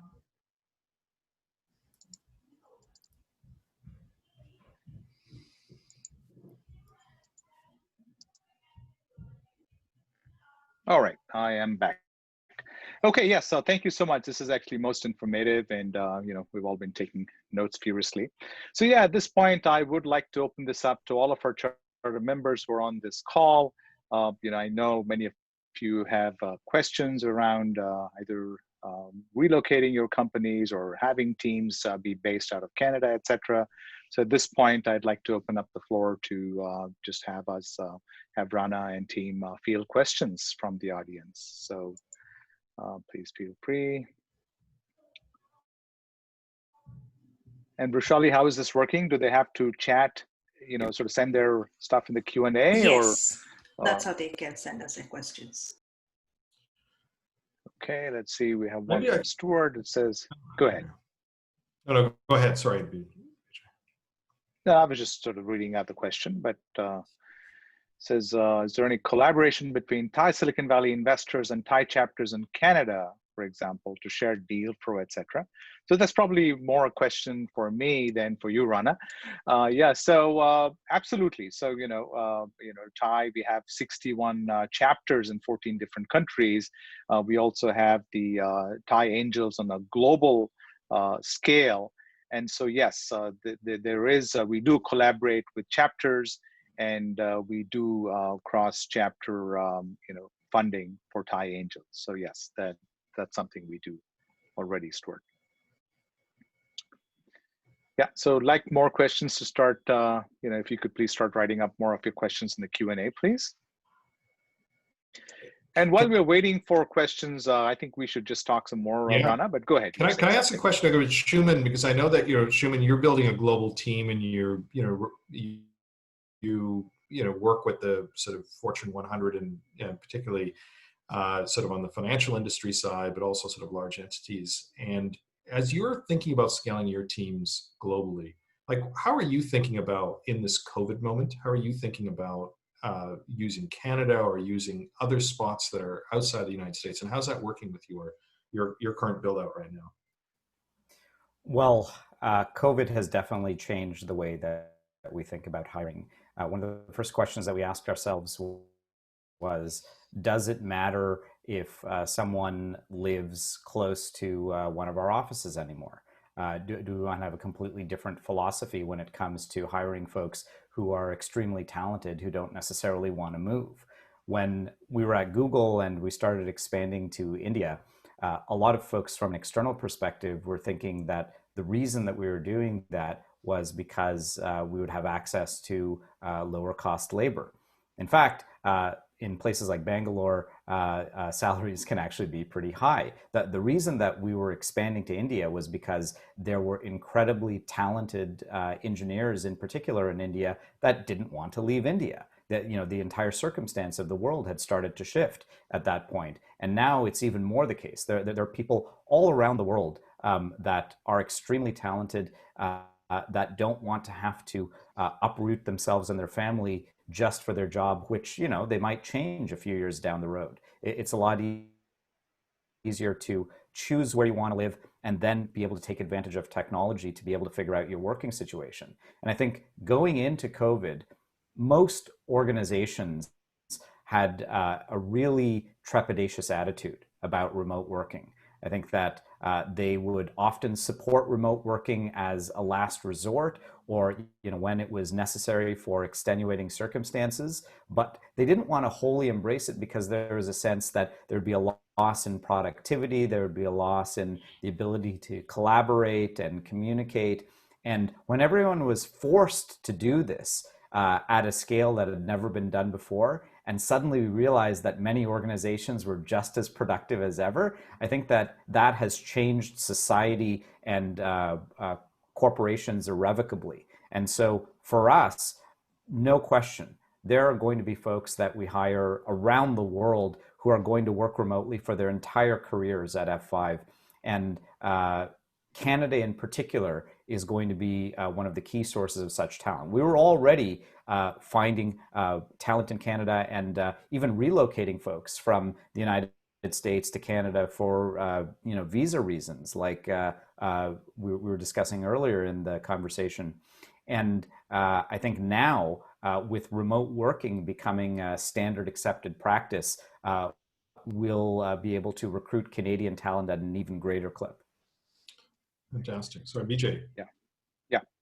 All right, I am back. Okay, yes, so thank you so much. This is actually most informative, and we've all been taking notes furiously. So yeah, at this point, I would like to open this up to all of our charter members who are on this call. I know many of you have questions around either relocating your companies or having teams be based out of Canada, etc. So at this point, I'd like to open up the floor to just have us have Rana and team field questions from the audience. So please feel free. And Roshali, how is this working? Do they have to chat, sort of send their stuff in the Q&A? Yes, or, that's how they can send us their questions. Okay, let's see. We have one from Stuart. It says, go ahead. No, go ahead. Sorry. No, I was just sort of reading out the question, but says, is there any collaboration between Thai Silicon Valley investors and Thai chapters in Canada, for example, to share deal flow, etc.? So that's probably more a question for me than for you, Rana. Yeah, so absolutely. So, Thai, we have 61 chapters in 14 different countries. We also have the Thai Angels on a global scale. And so, yes, there is, we do collaborate with chapters, and we do cross-chapter, funding for Thai Angels. So yes, that's something we do already, Stuart. Yeah, so like more questions to start, if you could please start writing up more of your questions in the Q&A, please. And while we're waiting for questions, I think we should just talk some more, Rana, but go ahead. Can I ask a question with Shuman, because I know that, Shuman, you're building a global team, and you work with the sort of Fortune 100, and particularly sort of on the financial industry side, but also sort of large entities. And as you're thinking about scaling your teams globally, like, how are you thinking about, in this COVID moment, how are you thinking about using Canada or using other spots that are outside the United States? And how's that working with your current build out right now? Well, COVID has definitely changed the way that we think about hiring. One of the first questions that we asked ourselves was, does it matter if someone lives close to one of our offices anymore? Do we want to have a completely different philosophy when it comes to hiring folks who are extremely talented, who don't necessarily want to move? When we were at Google and we started expanding to India, a lot of folks from an external perspective were thinking that the reason that we were doing that was because we would have access to lower cost labor. In fact, in places like Bangalore, salaries can actually be pretty high. The reason that we were expanding to India was because there were incredibly talented engineers, in particular in India, that didn't want to leave India. That, the entire circumstance of the world had started to shift at that point. And now it's even more the case. There are people all around the world that are extremely talented, that don't want to have to uproot themselves and their family just for their job, which, they might change a few years down the road. It's a lot easier to choose where you want to live and then be able to take advantage of technology to be able to figure out your working situation. And I think going into COVID, most organizations had a really trepidatious attitude about remote working. I think that they would often support remote working as a last resort, or when it was necessary for extenuating circumstances, but they didn't want to wholly embrace it because there was a sense that there'd be a loss in productivity, there would be a loss in the ability to collaborate and communicate. And when everyone was forced to do this at a scale that had never been done before, and suddenly we realized that many organizations were just as productive as ever, I think that that has changed society and corporations irrevocably. And so for us, no question, there are going to be folks that we hire around the world who are going to work remotely for their entire careers at F5. And Canada in particular is going to be one of the key sources of such talent. We were already finding talent in Canada and even relocating folks from the United States to Canada for visa reasons, like we were discussing earlier in the conversation. And I think now, with remote working becoming a standard accepted practice, we'll be able to recruit Canadian talent at an even greater clip. Fantastic. Sorry, Vijay. Yeah.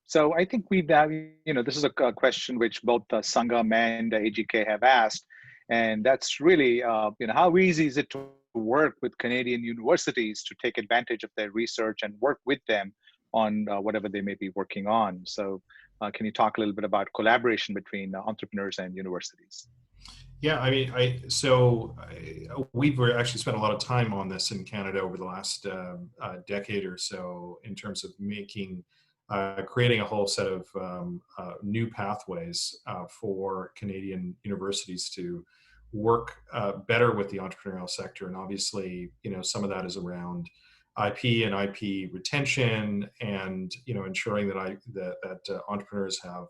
So I think this is a question which both Sangam and AGK have asked, and that's really, how easy is it to work with Canadian universities to take advantage of their research and work with them on whatever they may be working on? So can you talk a little bit about collaboration between entrepreneurs and universities? Yeah, I mean, we've actually spent a lot of time on this in Canada over the last decade or so in terms of creating a whole set of new pathways for Canadian universities to work better with the entrepreneurial sector. And obviously, some of that is around IP and IP retention, and ensuring that entrepreneurs have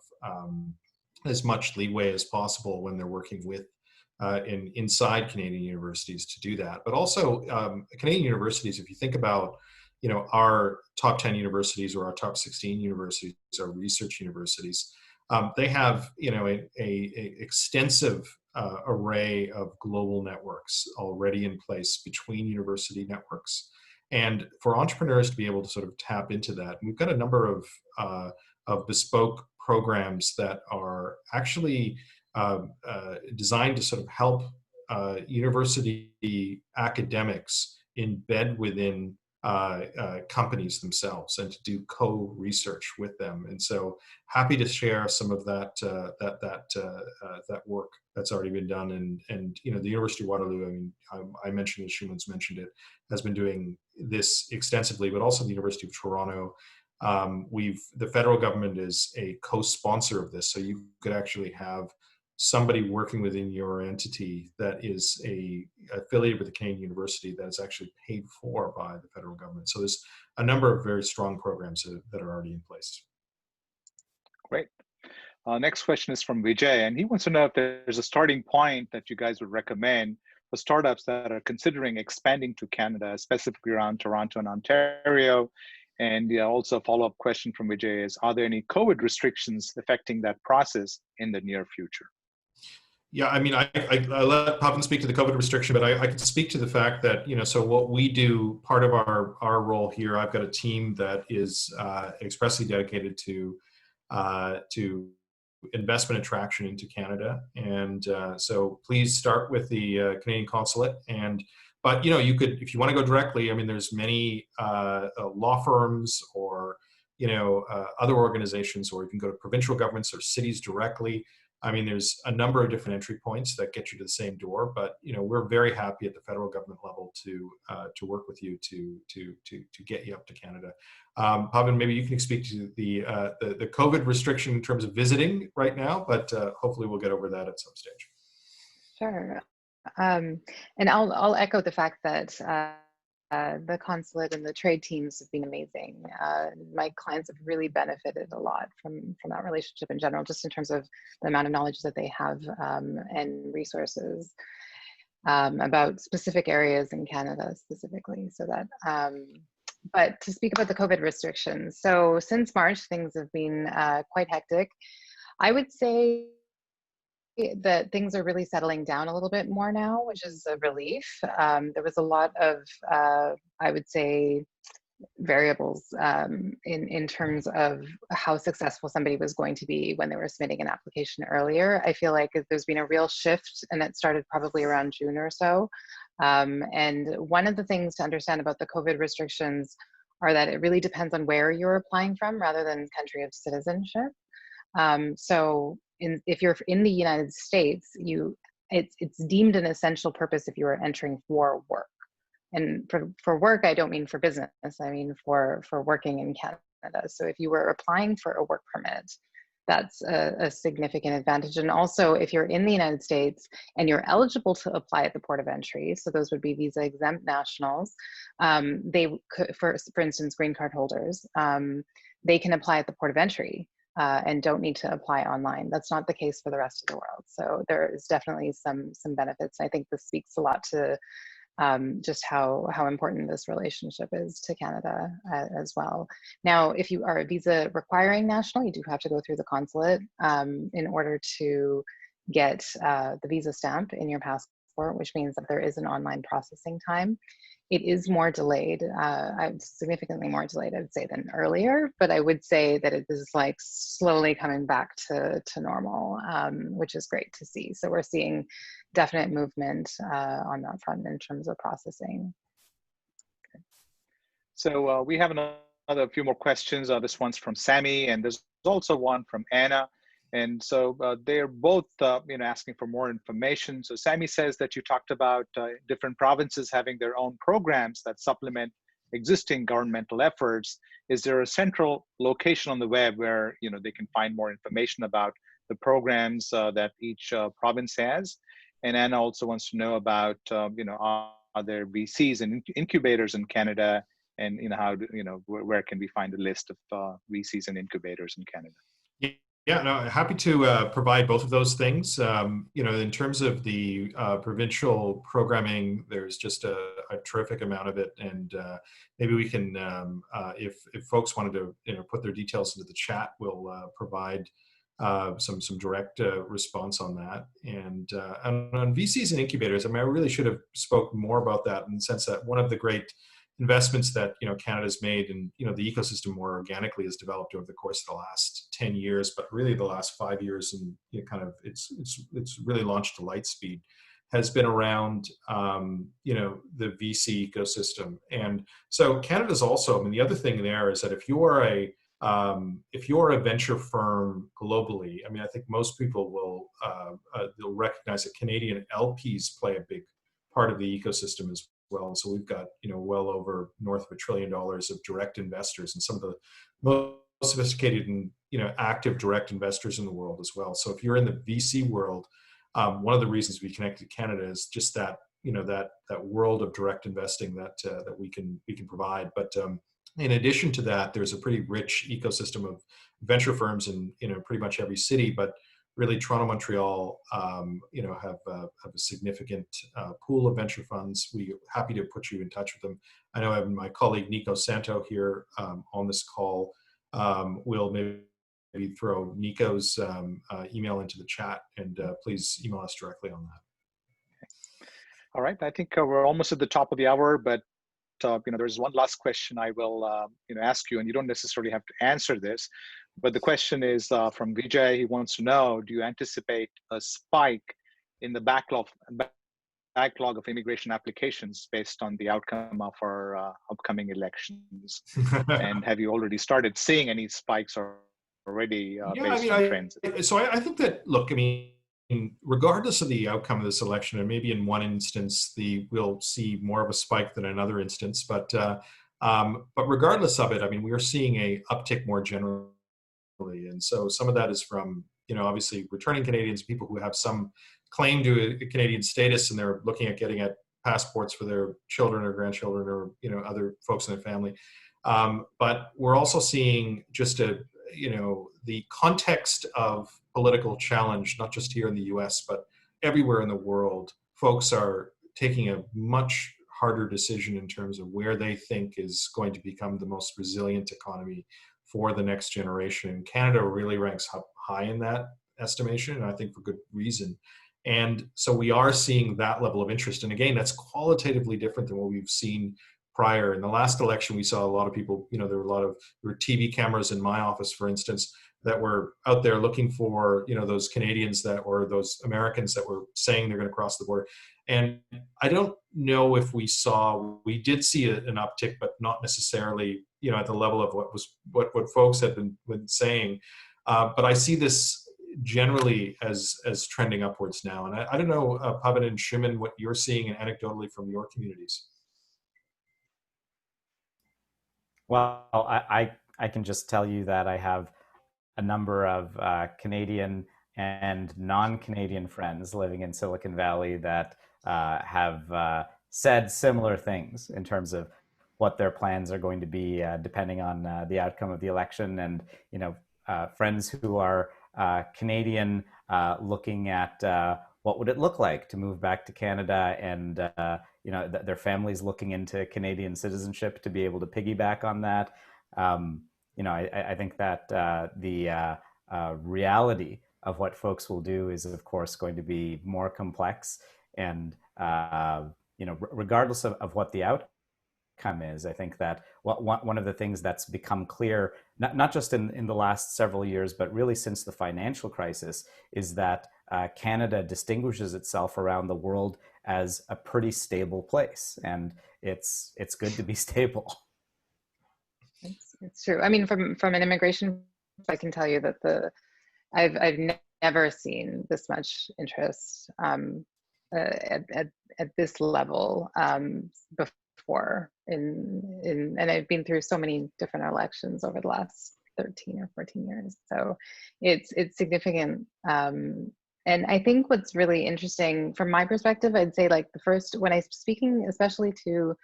as much leeway as possible when they're working with inside Canadian universities to do that. But also Canadian universities, if you think about our top 10 universities or our top 16 universities, our research universities, they have a extensive array of global networks already in place between university networks. And for entrepreneurs to be able to sort of tap into that, we've got a number of bespoke programs that are actually designed to sort of help university academics embed within companies themselves and to do co-research with them. And so happy to share some of that work that's already been done. And the University of Waterloo, I mean, I mentioned it, Shuman's mentioned it, has been doing this extensively, but also the University of Toronto. The federal government is a co-sponsor of this, so you could actually have somebody working within your entity that is affiliated with a Canadian university that is actually paid for by the federal government. So there's a number of very strong programs that are already in place. Great. Next question is from Vijay, and he wants to know if there's a starting point that you guys would recommend for startups that are considering expanding to Canada, specifically around Toronto and Ontario. And also a follow-up question from Vijay is, are there any COVID restrictions affecting that process in the near future? Yeah, I mean, I let Pavan speak to the COVID restriction, but I could speak to the fact that, so what we do, part of our role here, I've got a team that is expressly dedicated to investment attraction into Canada. And so please start with the Canadian consulate. But you could, if you want to go directly, I mean, there's many law firms or, other organizations, or you can go to provincial governments or cities directly. I mean, there's a number of different entry points that get you to the same door, but we're very happy at the federal government level to work with you to get you up to Canada. Pavan, maybe you can speak to the COVID restriction in terms of visiting right now, but hopefully we'll get over that at some stage. Sure, and I'll echo the fact that the consulate and the trade teams have been amazing. My clients have really benefited a lot from that relationship in general, just in terms of the amount of knowledge that they have and resources about specific areas in Canada specifically. So that, but to speak about the COVID restrictions, so since March, things have been quite hectic. I would say that things are really settling down a little bit more now, which is a relief. There was a lot of, I would say, variables in terms of how successful somebody was going to be when they were submitting an application earlier. I feel like there's been a real shift, and it started probably around June or so. And one of the things to understand about the COVID restrictions are that it really depends on where you're applying from rather than country of citizenship. So if you're in the United States, it's deemed an essential purpose if you are entering for work. And for work, I don't mean for business, I mean for working in Canada. So if you were applying for a work permit, that's a significant advantage. And also, if you're in the United States and you're eligible to apply at the port of entry, so those would be visa exempt nationals, they could, for instance, green card holders, they can apply at the port of entry and don't need to apply online. That's not the case for the rest of the world. So there is definitely some benefits. I think this speaks a lot to just how important this relationship is to Canada as well. Now, if you are a visa requiring national, you do have to go through the consulate in order to get the visa stamp in your passport, which means that there is an online processing time. It is more delayed, significantly more delayed, I would say, than earlier, but I would say that it is like slowly coming back to normal, which is great to see. So we're seeing definite movement on that front in terms of processing. Okay. So we have another few more questions. This one's from Sammy, and there's also one from Anna. And so they're both asking for more information. So Sammy says that you talked about different provinces having their own programs that supplement existing governmental efforts. Is there a central location on the web where they can find more information about the programs that each province has? And Anna also wants to know about are there VCs and incubators in Canada, and where can we find a list of VCs and incubators in Canada? Yeah, no, happy to provide both of those things. In terms of the provincial programming, there's just a terrific amount of it, and maybe we can, if folks wanted to, put their details into the chat, we'll provide some direct response on that. And on VCs and incubators, I mean, I really should have spoke more about that in the sense that one of the great investments that Canada's made, and the ecosystem more organically has developed over the course of the last 10 years, but really the last 5 years, and it's really launched to light speed, has been around the VC ecosystem. And so Canada's also, I mean, the other thing there is that if you're a venture firm globally, I mean, I think most people will they'll recognize that Canadian LPs play a big part of the ecosystem as well. So we've got well over north of $1 trillion of direct investors, and some of the most sophisticated and active direct investors in the world as well. So if you're in the VC world, one of the reasons we connected Canada is just that that world of direct investing that we can provide. But in addition to that, there's a pretty rich ecosystem of venture firms in pretty much every city, but really Toronto, Montreal, have a significant pool of venture funds. We're happy to put you in touch with them. I know I have my colleague Nico Santo here on this call. We'll maybe throw Nico's email into the chat, and please email us directly on that. Okay. All right, I think we're almost at the top of the hour, but there's one last question I will ask you, and you don't necessarily have to answer this, but the question is from Vijay. He wants to know, do you anticipate a spike in the backlog of immigration applications based on the outcome of our upcoming elections? And have you already started seeing any spikes already based on trends? I think that, look, I mean, regardless of the outcome of this election, and maybe in one instance we'll see more of a spike than another instance, but regardless of it, I mean, we are seeing a uptick more generally, and so some of that is from obviously returning Canadians, people who have some claim to a Canadian status, and they're looking at getting at passports for their children or grandchildren or other folks in their family. But we're also seeing just the context of political challenge, not just here in the US, but everywhere in the world. Folks are taking a much harder decision in terms of where they think is going to become the most resilient economy for the next generation. Canada really ranks high in that estimation, and I think for good reason. And so we are seeing that level of interest. And again, that's qualitatively different than what we've seen prior. In the last election, we saw a lot of people, there were TV cameras in my office, for instance, that were out there looking for, those Canadians or those Americans that were saying they're going to cross the border. And I don't know if we did see an uptick, but not necessarily, at the level of what folks had been saying. But I see this generally as trending upwards now. And I don't know, Pavan and Shuman, what you're seeing and anecdotally from your communities. Well, I can just tell you that I have a number of Canadian and non-Canadian friends living in Silicon Valley that have said similar things in terms of what their plans are going to be depending on the outcome of the election. And, friends who are Canadian looking at what would it look like to move back to Canada, and their families looking into Canadian citizenship to be able to piggyback on that. I think that the reality of what folks will do is, of course, going to be more complex. And regardless of what the outcome is, I think that one of the things that's become clear, not just in the last several years, but really since the financial crisis, is that Canada distinguishes itself around the world as a pretty stable place, and it's good to be stable. It's true. I mean, from an immigration, I can tell you that I've never seen this much interest at this level before. And I've been through so many different elections over the last 13 or 14 years. So it's significant. And I think what's really interesting from my perspective, I'd say like when I'm speaking, especially to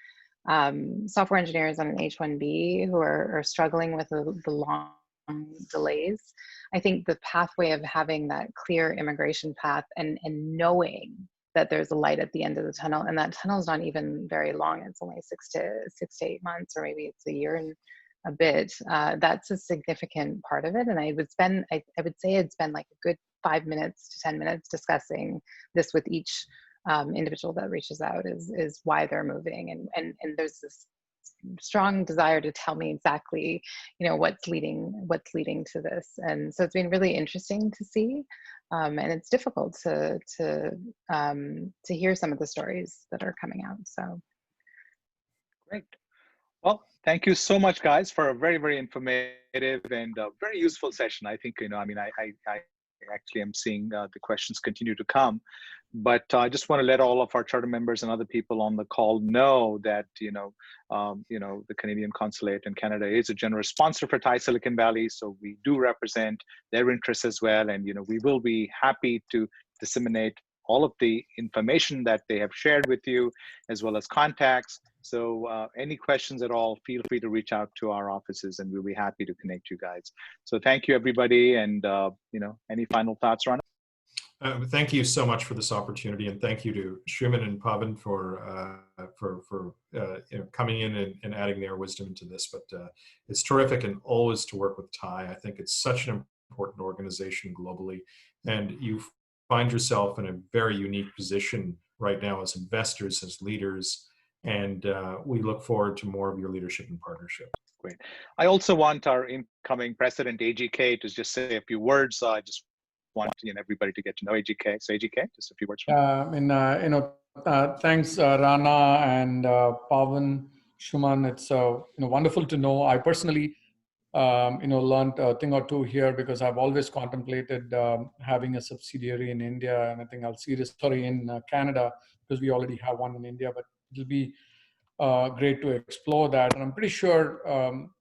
software engineers on an H-1B who are struggling with the long delays, I think the pathway of having that clear immigration path and knowing that there's a light at the end of the tunnel, and that tunnel is not even very long. It's only 6 to 8 months, or maybe it's a year and a bit. That's a significant part of it. And I would say I'd spend like a good 5 minutes to 10 minutes discussing this with each individual that reaches out, is why they're moving. And there's this strong desire to tell me exactly, what's leading to this. And so it's been really interesting to see. And it's difficult to hear some of the stories that are coming out. So great. Well, thank you so much, guys, for a very, very informative and very useful session. I think, I actually am seeing the questions continue to come, but I just want to let all of our charter members and other people on the call know that, the Canadian Consulate in Canada is a generous sponsor for TiE Silicon Valley. So we do represent their interests as well. And, we will be happy to disseminate all of the information that they have shared with you, as well as contacts. So any questions at all, feel free to reach out to our offices and we'll be happy to connect you guys. So thank you, everybody. And, any final thoughts, Rana? Thank you so much for this opportunity, and thank you to Shuman and Pavan for coming in and adding their wisdom into this. But it's terrific, and always to work with TiE. I think it's such an important organization globally, and you find yourself in a very unique position right now as investors, as leaders, and we look forward to more of your leadership and partnership. Great. I also want our incoming president, AGK, to just say a few words. I just want everybody to get to know AGK. So AGK, just a few words. Thanks, Rana and Pavan, Shuman. It's wonderful to know. I personally, learned a thing or two here, because I've always contemplated having a subsidiary in India, and I think in Canada, because we already have one in India. But it'll be great to explore that. And I'm pretty sure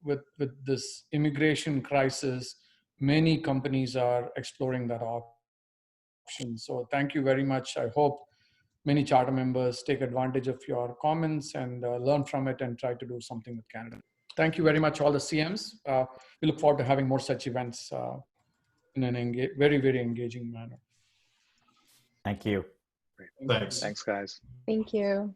with this immigration crisis, many companies are exploring that option. So thank you very much. I hope many charter members take advantage of your comments and learn from it and try to do something with Canada. Thank you very much, all the CMs. We look forward to having more such events in a very, very engaging manner. Thank you. Thanks. Thanks, guys. thank you.